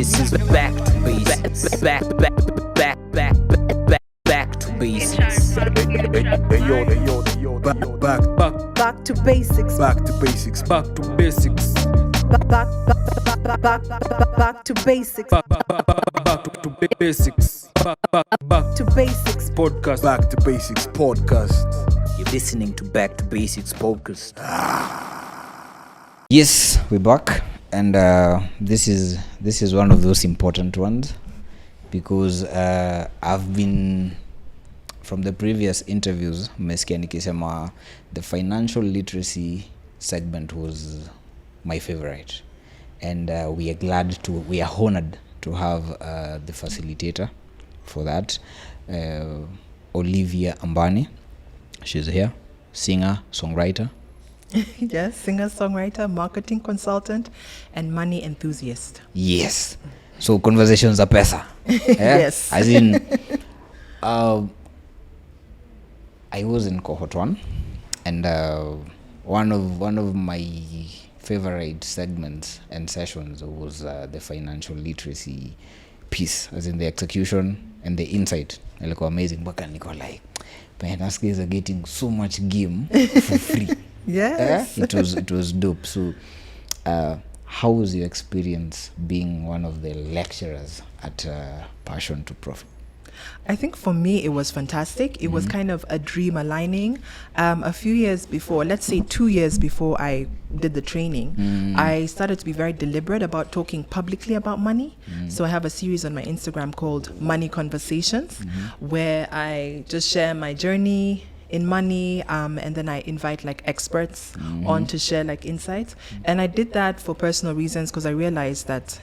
This is back to basics. Back to basics. Back to basics. Back to basics. Back to basics. Back to basics. Back to basics. Back To basics. podcast. Back to basics podcast. You're listening to Back to Basics podcast. Yes, we're back, and this is one of those important ones because I've been, from the previous interviews, mmesikia nikisema the financial literacy segment was my favorite, and we are honored to have the facilitator for that, Olivia Ambani. She's here, singer, songwriter. Yes, singer, songwriter, marketing consultant, and money enthusiast. Yes. So conversations are pesa. Yes. As in, I was in cohort 1, and one of my favorite segments and sessions was the financial literacy piece, as in the execution and the insight. Ilikuwa amazing. Baka niko like, man, us guys are getting so much game for free. Yes. It was dope. So how was your experience being one of the lecturers at Passion to Profit? I think for me it was fantastic. It was kind of a dream aligning. A few years before, let's say 2 years before I did the training, I started to be very deliberate about talking publicly about money. So I have a series on my Instagram called Money Conversations, where I just share my journey in money, and then I invite like experts on to share like insights. And I did that for personal reasons because I realized that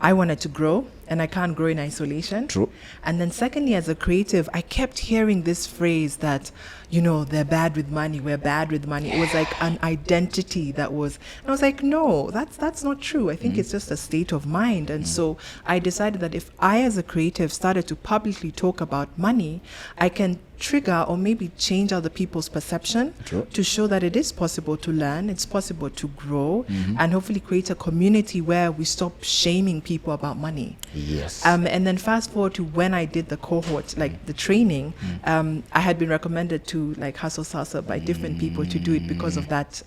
I wanted to grow, and I can't grow in isolation. True. And then secondly, as a creative, I kept hearing this phrase that, you know, they're bad with money, we're bad with money. It was like an identity that was, and I was like, no, that's not true. I think it's just a state of mind. And so I decided that if I as a creative started to publicly talk about money, I can trigger or maybe change other people's perception. True. To show that it is possible to learn, it's possible to grow, and hopefully create a community where we stop shaming people about money. Yes. And then fast forward to when I did the cohort, like the training, I had been recommended to like HUSTLE SASA by different people to do it because of that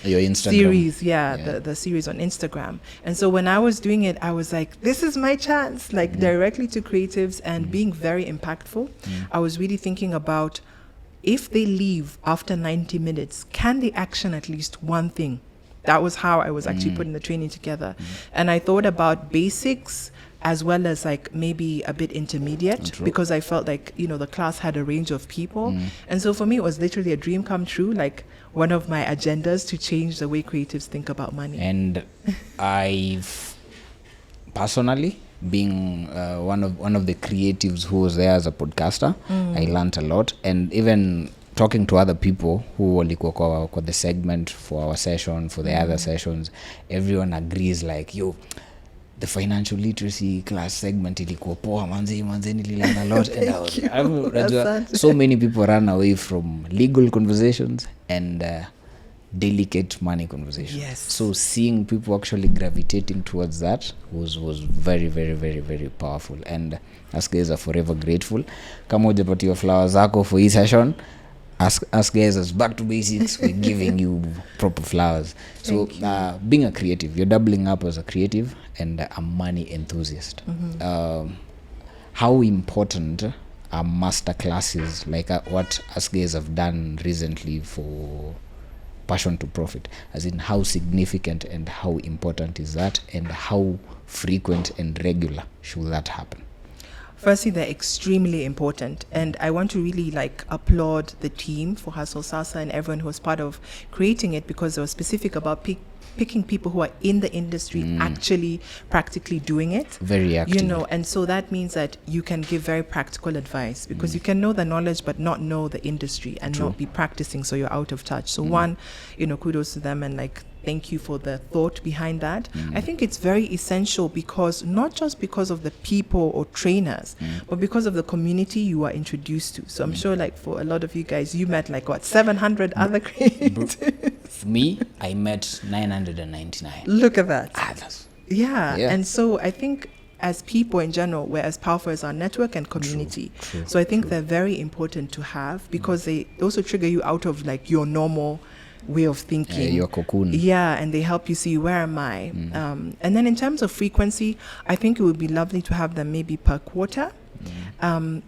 Your Instagram. series, the series on Instagram. And so when I was doing it, I was like, this is my chance, like directly to creatives and being very impactful. I was really thinking about, if they leave after 90 minutes, can they action at least one thing? That was how I was actually putting the training together. And I thought about basics as well as like maybe a bit intermediate, True. because I felt like, you know, the class had a range of people. And so for me, it was literally a dream come true, like one of my agendas to change the way creatives think about money. And I've personally, being one of the creatives who was there as a podcaster, I learned a lot. And even talking to other people who walikuwa kwa the segment for our session, for the other sessions, everyone agrees like, yo, the financial literacy class segment ilikuwa poa, manze nililearn a lot. And so many people run away from legal conversations and delicate money conversations. Yes. So seeing people actually gravitating towards that was very, very, very, very powerful. And us guys are forever grateful. Kama hujapatiwa flowers zako for hii session, us guys as Back to Basics, we're giving you proper flowers. So being a creative, you're doubling up as a creative and a money enthusiast. How important are master classes like what us guys have done recently for Passion to Profit? As in, how significant and how important is that, and how frequent and regular should that happen? Firstly, they're extremely important, and I want to really like applaud the team for HUSTLE SASA and everyone who was part of creating it, because they were specific about picking people who are in the industry, actually practically doing it. Very active. You know, and so that means that you can give very practical advice, because you can know the knowledge but not know the industry and not be practicing, so you're out of touch. So one, you know, kudos to them, and like thank you for the thought behind that. I think it's very essential, because not just because of the people or trainers, but because of the community you are introduced to. So I'm sure like for a lot of you guys, you met like what, 700 other creators? Me, I met 999. Look at that. That's Yeah. Yeah. And so I think as people in general, we're as powerful as our network and community. True, so I think they're very important to have because they also trigger you out of like your normal way of thinking. Your cocoon. Yeah, and they help you see where am I. And then in terms of frequency, I think it would be lovely to have them maybe per quarter.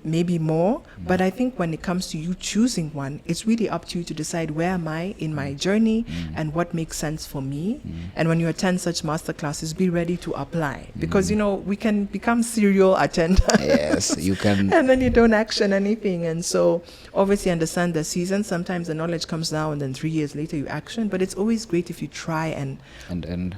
Maybe more, but I think when it comes to you choosing one, it's really up to you to decide where am I in my journey and what makes sense for me. And when you attend such masterclasses, be ready to apply because you know we can become serial attenders. Yes, you can. And then you don't action anything. And so obviously understand the season. Sometimes the knowledge comes now and then 3 years later you action, but it's always great if you try and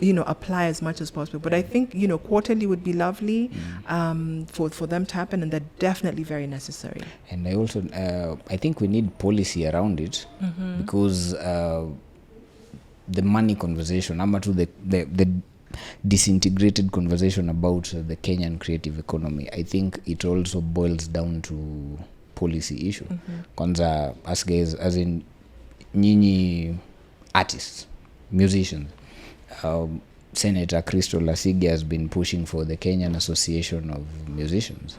you know apply as much as possible. But I think you know quarterly would be lovely for them to happen, and they're definitely very necessary. And I also I think we need policy around it because the money conversation, the disintegrated conversation about the Kenyan creative economy, I think it also boils down to policy issue. Kwanza, as guys, as in nyinyi artists, musicians, Senator Crystal Lasigi has been pushing for the Kenyan Association of Musicians.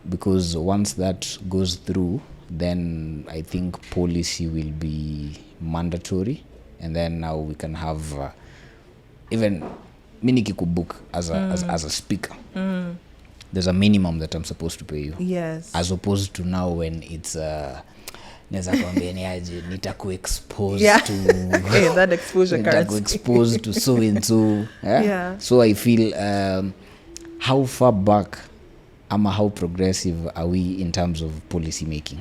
Because once that goes through, then I think policy will be mandatory, and then now we can have even minikiku book as a speaker. There's a minimum that I'm supposed to pay you. Yes. As opposed to now when it's naweza kuambia ni aje nitakuexpose to Hey, that exposure nitakuexpose to so and so. Yeah. So I feel how far back how progressive are we in terms of policy making?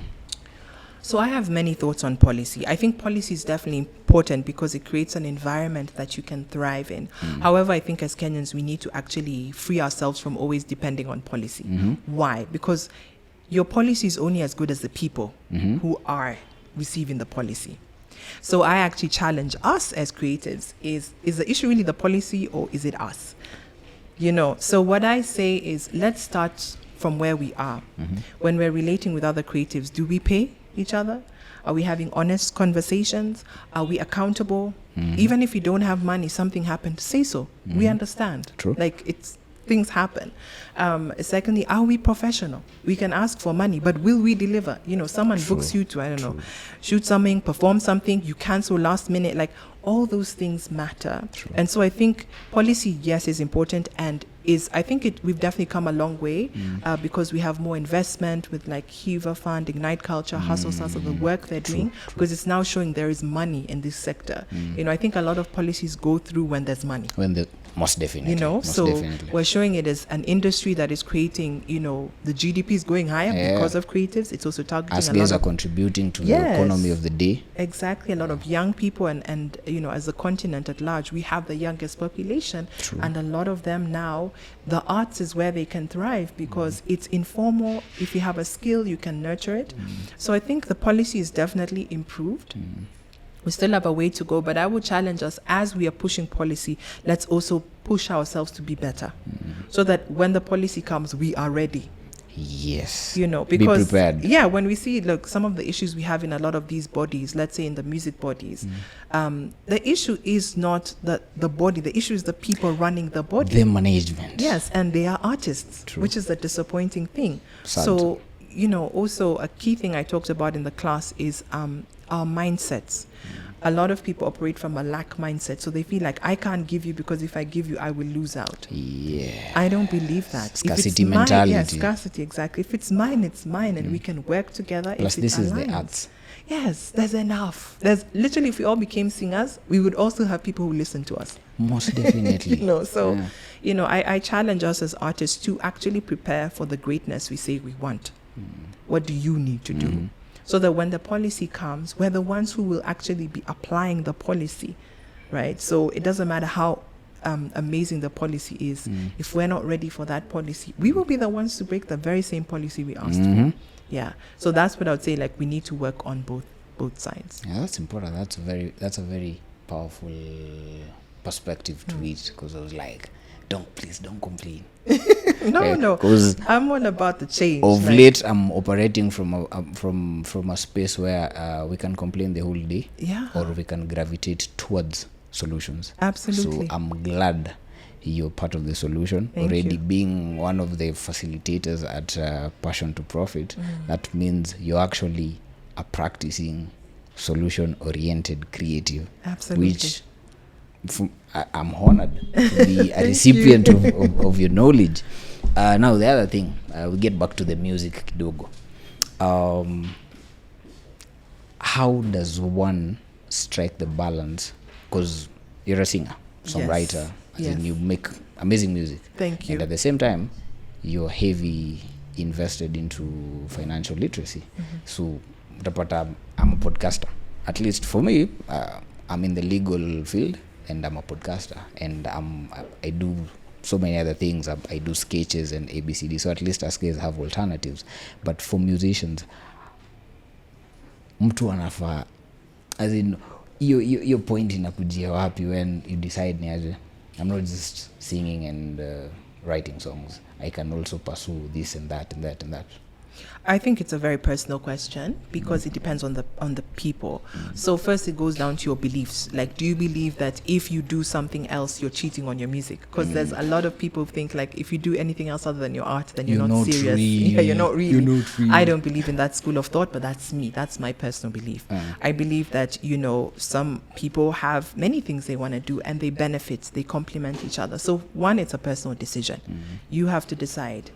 So I have many thoughts on policy. I think policy is definitely important because it creates an environment that you can thrive in. However, I think as Kenyans, we need to actually free ourselves from always depending on policy. Why? Because your policy is only as good as the people who are receiving the policy. So I actually challenge us as creatives, is the issue really the policy or is it us? You know, so what I say is let's start from where we are. When we're relating with other creatives, do we pay each other? Are we having honest conversations? Are we accountable? Even if you don't have money, something happened, say so. We understand. True. Like things happen. Secondly, are we professional? We can ask for money, but will we deliver? You know, someone books you to, I don't know, shoot something, perform something, you cancel last minute, like all those things matter. And so I think policy, yes, is important, and I think we've definitely come a long way because we have more investment with like HEVA Fund, Ignite Culture, Hustle Sasa, the work they're doing, because it's now showing there is money in this sector. You know, I think a lot of policies go through when there's money. Most definitely. You know, most so definitely. We're showing it as an industry that is creating, you know, the GDP is going higher because of creatives. It's also targeting as a guys lot are of contributing to the economy of the day. Exactly, a lot of young people and you know, as a continent at large, we have the youngest population, and a lot of them now, the arts is where they can thrive because it's informal. If you have a skill, you can nurture it. So I think the policy is definitely improved. We still have a way to go, but I would challenge us as we are pushing policy, let's also push ourselves to be better so that when the policy comes, we are ready. Yes. You know, because be prepared. Yeah, when we see some of the issues we have in a lot of these bodies, let's say in the music bodies, the issue is not the body, the issue is the people running the body. The management. Yes, and they are artists, which is a disappointing thing. Sad. So, you know, also a key thing I talked about in the class is our mindsets. A lot of people operate from a lack mindset, so they feel like I can't give you because if I give you, I will lose out. Yeah. I don't believe that. Scarcity mentality. Yeah, scarcity, exactly. If it's mine, it's mine, and we can work together. Plus, this is the arts. Yes, there's enough. There's literally, if we all became singers, we would also have people who listen to us. Most definitely. You know, so, you know, I challenge us as artists to actually prepare for the greatness we say we want. What do you need to do? So that when the policy comes, we're the ones who will actually be applying the policy, right? So it doesn't matter how amazing the policy is. If we're not ready for that policy, we will be the ones to break the very same policy we asked for. Yeah. So that's what I would say, like, we need to work on both sides. Yeah, that's important. That's a very powerful perspective to it, because I was like, please don't complain. No, because I'm all about the change. Of late, I'm operating from a space where we can complain the whole day, or we can gravitate towards solutions. Absolutely. So I'm glad you're part of the solution. Thank Already you. being one of the facilitators at Passion to Profit, that means you're actually a practicing solution-oriented creative. Absolutely. Which I'm honored to be a recipient of your knowledge. Now the other thing, we get back to the music kidogo. How does one strike the balance? Because you're a singer, songwriter, as in Yes. you make amazing music. Thank you. And at the same time, you're heavy invested into financial literacy. So utapata I'm a podcaster. At least for me, I'm in the legal field and I'm a podcaster, and I do so many other things. I do sketches and ABCD, so at least as guys have alternatives. But for musicians, mtu anafaa, as in your point inakujia wapi when you decide ni aje, I'm not just singing and writing songs, I can also pursue this and that and that and that? I think it's a very personal question because it depends on the people. So first it goes down to your beliefs. Like, do you believe that if you do something else, you're cheating on your music? Because there's a lot of people who think like if you do anything else other than your art, then you're not serious. Yeah, you're not really. You're not really. I don't believe in that school of thought, but that's me. That's my personal belief. I believe that, some people have many things they want to do and they benefit, they complement each other. So one, it's a personal decision. You have to decide.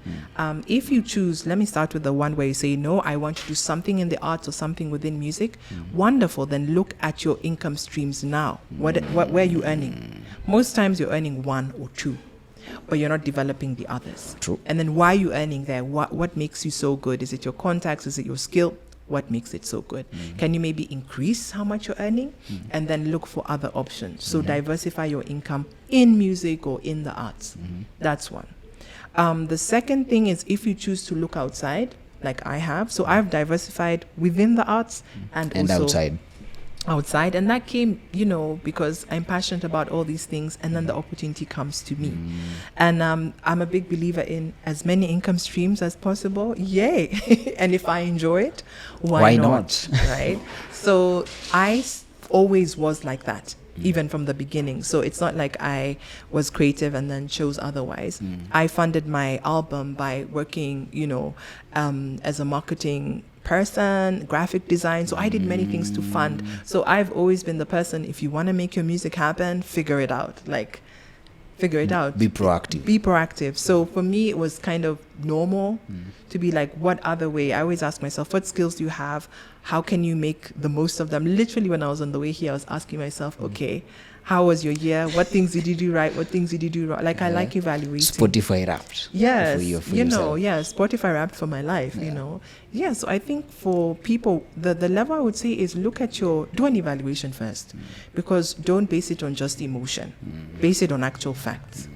If you choose, let me start with the one where you say, no, I want to do something in the arts or something within music. Wonderful. Then look at your income streams now. Where are you earning? Most times you're earning one or two, but you're not developing the others. True. And then why are you earning there? What makes you so good? Is it your contacts? Is it your skill? What makes it so good? Can you maybe increase how much you're earning and then look for other options? So diversify your income in music or in the arts. That's one. The second thing is if you choose to look outside, like I have. So I've diversified within the arts and also outside. And that came, because I'm passionate about all these things, and then the opportunity comes to me. And I'm a big believer in as many income streams as possible. Yay. And if I enjoy it, why not? Right? So I always was like that. Even from the beginning. So it's not like I was creative and then chose otherwise. I funded my album by working, as a marketing person, graphic design. So I did many things to fund. So I've always been the person, if you want to make your music happen, figure it out. Figure it out. Be proactive. Be proactive. So for me, it was kind of normal to be like, what other way? I always ask myself, what skills do you have? How can you make the most of them? Literally, when I was on the way here, I was asking myself, okay, how was your year? What things did you do right? What things did you do wrong? I like evaluating. Spotify Wrapped. Yes, for yourself. Spotify Wrapped for my life, Yeah, so I think for people, the level I would say is do an evaluation first, because don't base it on just emotion. Base it on actual facts.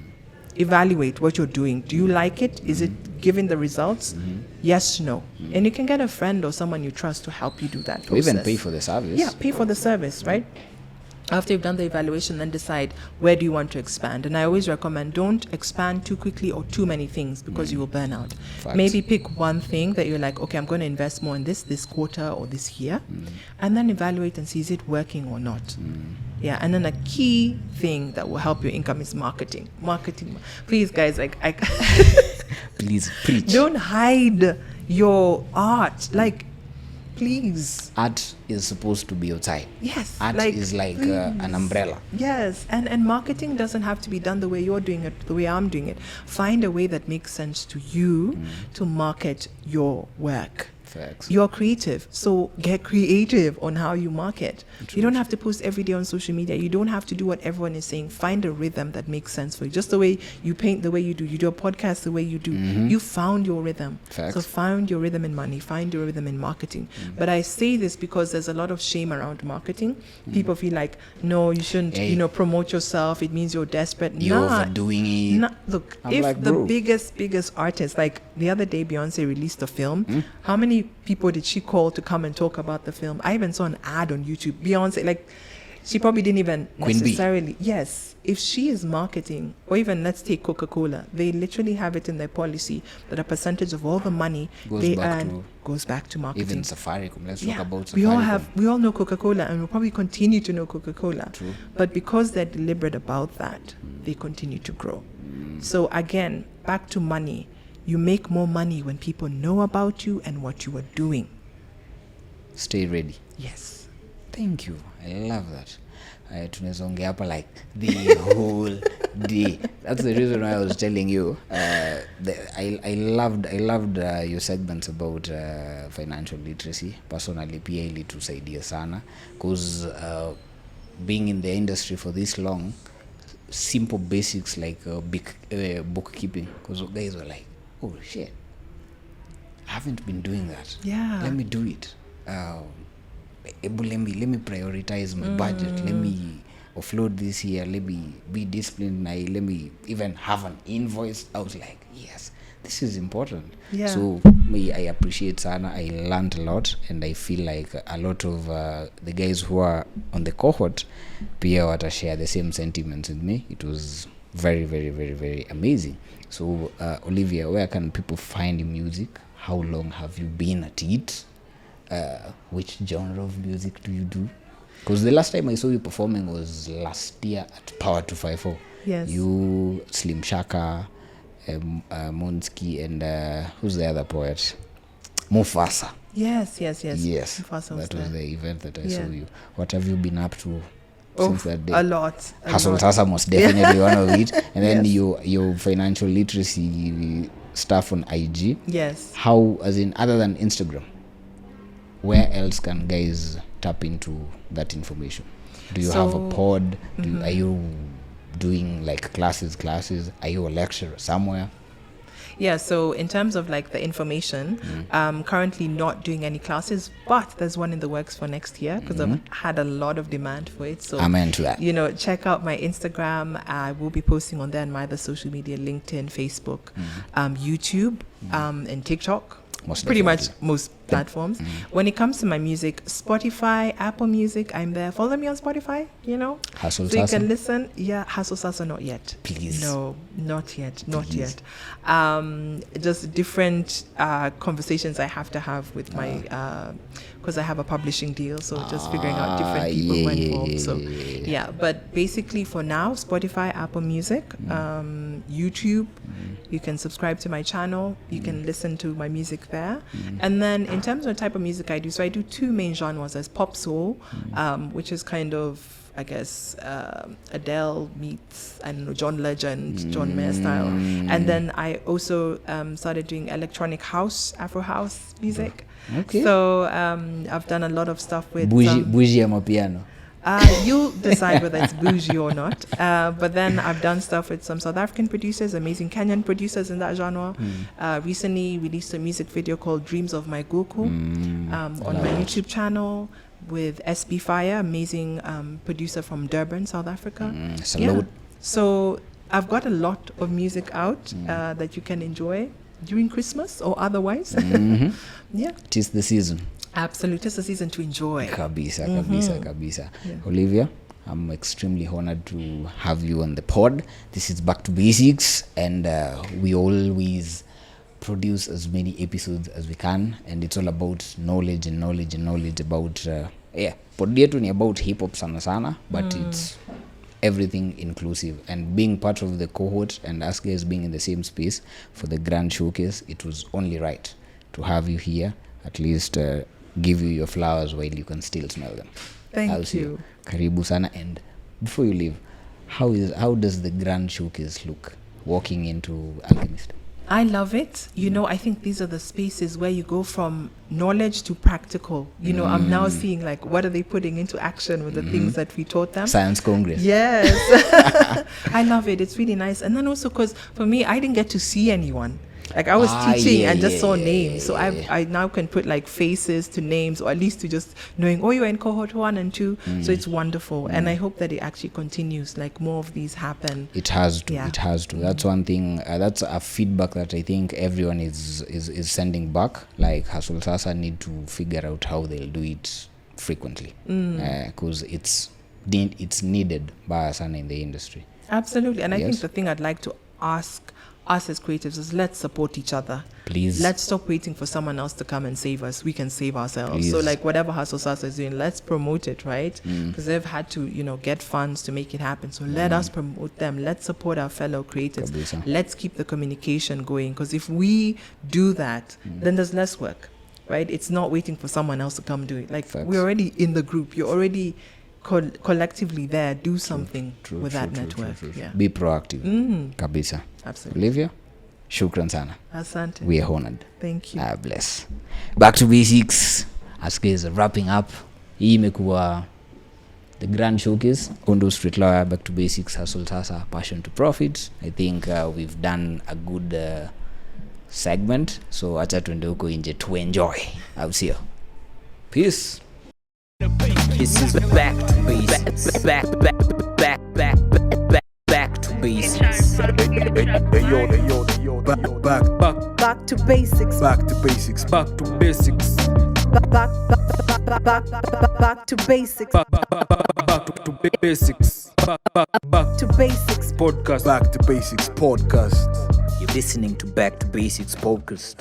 Evaluate what you're doing. Do you like it? Is it giving the results? Yes, no. And you can get a friend or someone you trust to help you do that process. Or even pay for the service. Yeah, pay for the service, right? After you've done the evaluation, then decide where do you want to expand. And I always recommend don't expand too quickly or too many things because you will burn out. Facts. Maybe pick one thing that you're like, okay, I'm going to invest more in this quarter or this year, and then evaluate and see is it working or not. Yeah, and then a key thing that will help your income is marketing. Please, guys, Please preach. don't hide your art. Please. Art is supposed to be outside. Yes. Art is like an umbrella. Yes. And marketing doesn't have to be done the way you're doing it, the way I'm doing it. Find a way that makes sense to you to market your work. Facts. You're creative, so get creative on how you market. You don't have to post every day on social media. You don't have to do what everyone is saying. Find a rhythm that makes sense for you. Just the way you paint, the way you do a podcast, the way you do. You found your rhythm. Facts. So find your rhythm in money. Find your rhythm in marketing. But I say this because there's a lot of shame around marketing. People feel like, no, you shouldn't, promote yourself. It means you're desperate. You're overdoing it. Look, I'm if like, the bro. biggest artist, like the other day, Beyonce released a film. How many people did she call to come and talk about the film? I even saw an ad on YouTube. Beyonce, she probably didn't even Queen Bee. necessarily. Yes, if she is marketing, or even let's take Coca-Cola, they literally have it in their policy that a percentage of all the money Goes they back earn to goes back to marketing. Even Safaricom. Let's talk about Safaricom. we all know Coca-Cola, and we'll probably continue to know Coca-Cola. True. But because they're deliberate about that, they continue to grow. So again, back to money. You make more money when people know about you and what you are doing. Stay ready. Yes. Thank you. I love that. Tunaweza ongea hapa like the whole day. That's the reason why I was telling you. I loved your segments about financial literacy. Personally, pia ilitusaidia sana, because being in the industry for this long, simple basics like bookkeeping, because guys were like, oh shit, I haven't been doing that. Yeah. Let me do it. Let me prioritize my budget. Let me offload this here. Let me be disciplined. Let me even have an invoice. I was like, yes, this is important. Yeah. So I appreciate Sana. I learned a lot, and I feel like a lot of the guys who are on the cohort pia wata share the same sentiments with me. It was very, very, very, very amazing. So Olivia, where can people find music? How long have you been at it? Which genre of music do you do? Because the last time I saw you performing was last year at Power 254. Yes. You, Slim Shaka, Monski, and who's the other poet? Mufasa. Yes. Yes, Mufasa that was the event that I saw you. What have you been up to since that day? A lot. Hustle Sasa most definitely one of it. And then Yes. your financial literacy stuff on IG. Yes. How, as in, other than Instagram, where else can guys tap into that information? Do you have a pod? Are you doing like classes? Are you a lecturer somewhere? Yeah, so in terms of like the information, currently not doing any classes, but there's one in the works for next year, because I've had a lot of demand for it. So I'm into that. Check out my Instagram. I will be posting on there and my other social media, LinkedIn, Facebook, YouTube, and TikTok. Pretty much most platforms. When it comes to my music, Spotify, Apple Music, I'm there. Follow me on Spotify, Hustle so you Sasa? can listen. Yeah, Hustle Sasa, not yet. Please. No, not yet. Please. Just different conversations I have to have with my, because I have a publishing deal, so just figuring out different people who are involved. So yeah, but basically for now, Spotify, Apple Music, YouTube, you can subscribe to my channel, you can listen to my music there. And then in terms of the type of music I do, so I do two main genres. There's pop soul, which is kind of, I guess, Adele meets, I don't know, John Legend, John Mayer style. And then I also started doing electronic house, Afro house music. Okay. So I've done a lot of stuff with Bougie ama piano. you'll decide whether it's bougie or not. But then I've done stuff with some South African producers, amazing Kenyan producers in that genre. Recently released a music video called Dreams of My Goku on my YouTube channel with SB Fire, amazing producer from Durban, South Africa. Salute. So I've got a lot of music out that you can enjoy during Christmas or otherwise. Yeah. Tis the season. Absolutely. It's a season to enjoy. Kabisa. Yeah. Olivia, I'm extremely honored to have you on the pod. This is Back to Basics, and we always produce as many episodes as we can, and it's all about knowledge about pod yetu ni about hip hop sana, but it's everything inclusive. And being part of the cohort and us guys being in the same space for the grand showcase, it was only right to have you here, at least give you your flowers while you can still smell them. Thank you. Karibu sana. And before you leave, how does the grand showcase look walking into Alchemist? I love it. I think these are the spaces where you go from knowledge to practical. I'm now seeing like, what are they putting into action with the things that we taught them? Science Congress. Yes. I love it. It's really nice. And then also because for me, I didn't get to see anyone. Like I was teaching and just saw names. So I now can put like faces to names, or at least to just knowing, you're in cohort 1 and 2. So it's wonderful. And I hope that it actually continues, like more of these happen. It has to. Yeah. It has to. That's one thing. That's a feedback that I think everyone is sending back. Like Hustle Sasa need to figure out how they'll do it frequently. Because it's it's needed by sana in the industry. Absolutely. And I think Yes. the thing I'd like to ask us as creatives is let's support each other. Please. Let's stop waiting for someone else to come and save us. We can save ourselves. So Please. like whatever Hustle Sasa is doing, let's promote it, right? Because they've had to, get funds to make it happen. So let us promote them. Let's support our fellow creatives. Kabisa. Let's keep the communication going. Because if we do that, then there's less work, right? It's not waiting for someone else to come do it. Like Facts. we're already in the group. You're already collectively there. Do something with that network. Yeah. Be proactive. Kabisa. Absolutely. Olivia, shukran sana. Asante. We are honored. Thank you. Bless. Back to basics. As is wrapping up. Hii imekuwa the grand showcase. Kondo Street Lawyer, Back to Basics, Hustle Sasa, Passion to Profit. I think we've done a good segment. So acha tuende huko nje to enjoy. I'll see you. Peace. This is back to basics. Back to basics. Back to basics. Back to basics. Back to basics. Back to basics. Back to basics. Back To basics. podcast. Back to basics podcast. You're listening to Back to Basics podcast.